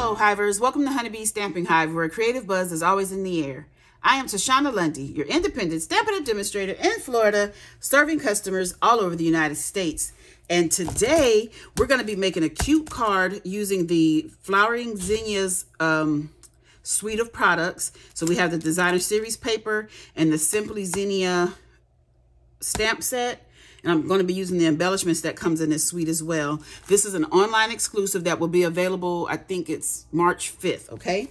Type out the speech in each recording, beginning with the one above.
Hello, Hivers. Welcome to Honeybee Stamping Hive, where a creative buzz is always in the air. I am Tashana Lundy, your independent Stampin' Up demonstrator in Florida, serving customers all over the United States. And today, we're going to be making a cute card using the Flowering Zinnias suite of products. So we have the Designer Series paper and the Simply Zinnia stamp set. And I'm going to be using the embellishments that comes in this suite as well. This is an online exclusive that will be available, I think it's March 5th, okay?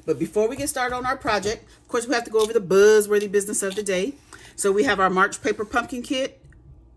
But before we get started on our project, of course, we have to go over the buzzworthy business of the day. So we have our March Paper Pumpkin Kit,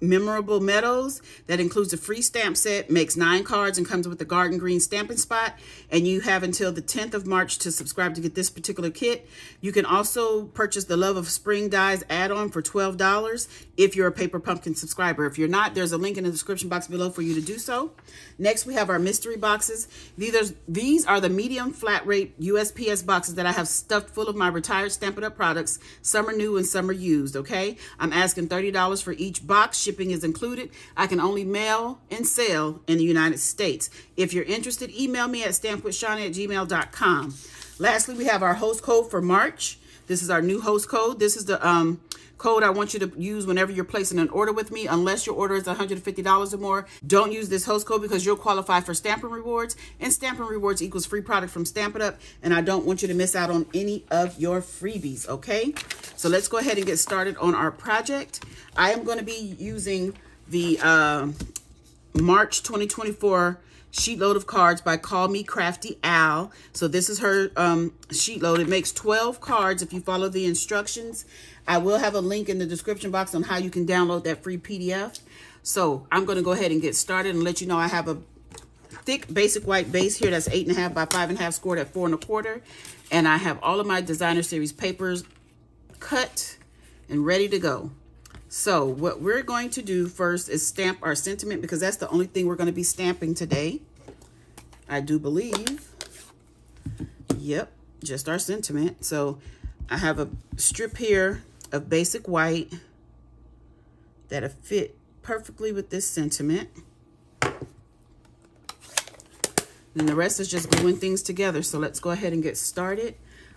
Memorable Meadows, that includes a free stamp set, makes 9 cards, and comes with the garden green stamping spot. And you have until the 10th of March to subscribe to get this particular kit. You can also purchase the Love of Spring Dies add-on for $12 if you're a Paper Pumpkin subscriber. If you're not, there's a link in the description box below for you to do so. Next, we have our mystery boxes. These are the medium flat rate USPS boxes that I have stuffed full of my retired Stampin' Up products. Some are new and some are used, okay? I'm asking $30 for each box. Shipping is included. I can only mail and sell in the United States. If you're interested, email me at stampwithshawna@gmail.com. Lastly, we have our host code for March. This is our new host code. This is the code I want you to use whenever you're placing an order with me, unless your order is $150 or more. Don't use this host code because you'll qualify for Stampin' Rewards, and Stampin' Rewards equals free product from Stampin' Up, and I don't want you to miss out on any of your freebies, okay? So let's go ahead and get started on our project. I am going to be using the March 2024 sheet load of cards by Call Me Crafty Al. So this is her sheet load. It makes 12 cards if you follow the instructions. I will have a link in the description box on how you can download that free PDF. So I'm going to go ahead and get started and let you know I have a thick basic white base here that's 8.5 by 5.5 scored at 4 1/4. And I have all of my Designer Series papers cut and ready to go. So what we're going to do first is stamp our sentiment, because that's the only thing we're going to be stamping today, I do believe. Yep, just our sentiment. So I have a strip here of basic white that'll fit perfectly with this sentiment. And the rest is just gluing things together. So let's go ahead and get started.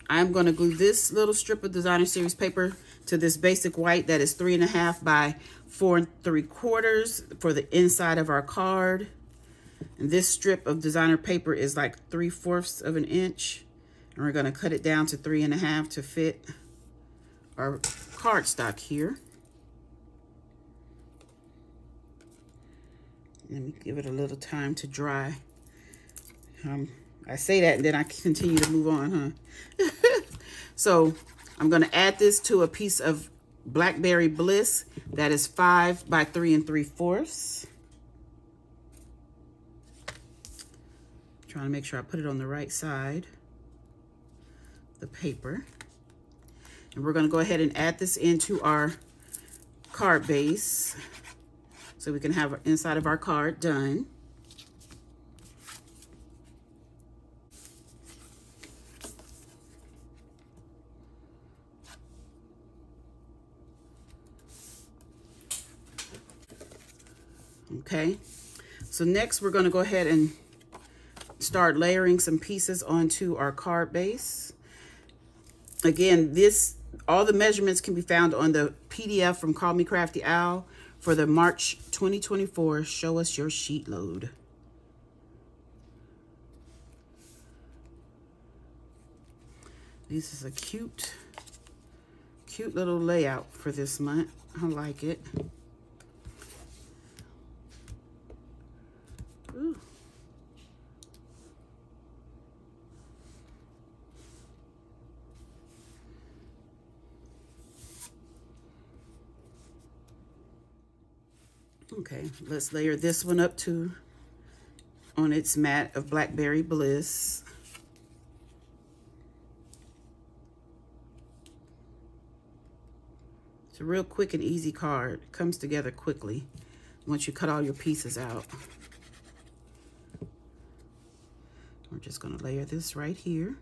I'm going to glue this little strip of Designer Series paper to this basic white that is 3.5 by 4 3/4 for the inside of our card. And this strip of designer paper is like 3/4 of an inch. And we're going to cut it down to 3.5 to fit our cardstock here. Let me give it a little time to dry. I say that and then I continue to move on, huh? So I'm going to add this to a piece of Blackberry Bliss that is 5 by 3 3/4. Trying to make sure I put it on the right side of the paper. And we're going to go ahead and add this into our card base so we can have inside of our card done. Okay, so next we're going to go ahead and start layering some pieces onto our card base. Again, all the measurements can be found on the PDF from Call Me Crafty Owl for the March 2024 Show Us Your Sheet Load. This is a cute little layout for this month. I like it. Ooh. Okay, let's layer this one up on its mat of Blackberry Bliss. It's a real quick and easy card. It comes together quickly once you cut all your pieces out. We're just going to layer this right here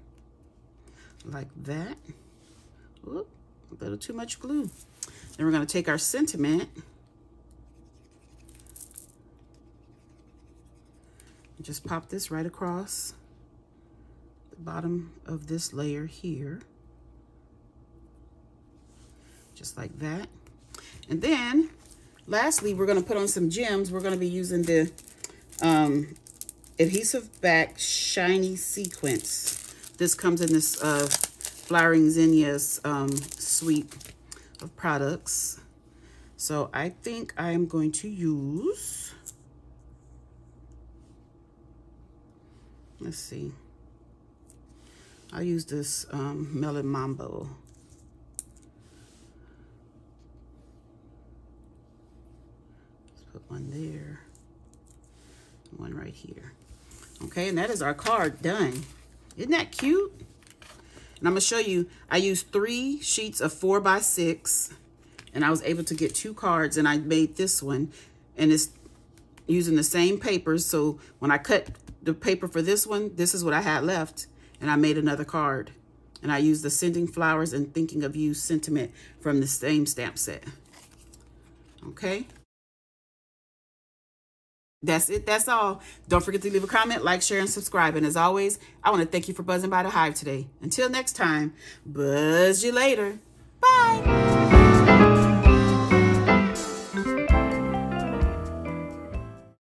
like that. Oop, a little too much glue. Then we're going to take our sentiment and just pop this right across the bottom of this layer here. Just like that. And then, lastly, we're going to put on some gems. We're going to be using the Adhesive-Backed Shiny Sequence. This comes in this Flowering Zinnias suite of products. So I think I am going to use, let's see, I'll use this Melon Mambo. Let's put one there, one right here. Okay, and that is our card done. Isn't that cute? And I'm gonna show you, I used 3 sheets of 4x6, and I was able to get 2 cards, and I made this one, and it's using the same paper. So when I cut the paper for this one, this is what I had left, and I made another card. And I used the Sending Flowers and Thinking of You sentiment from the same stamp set. Okay. That's it. That's all. Don't forget to leave a comment, like, share, and subscribe. And as always, I want to thank you for buzzing by the Hive today. Until next time, buzz you later. Bye.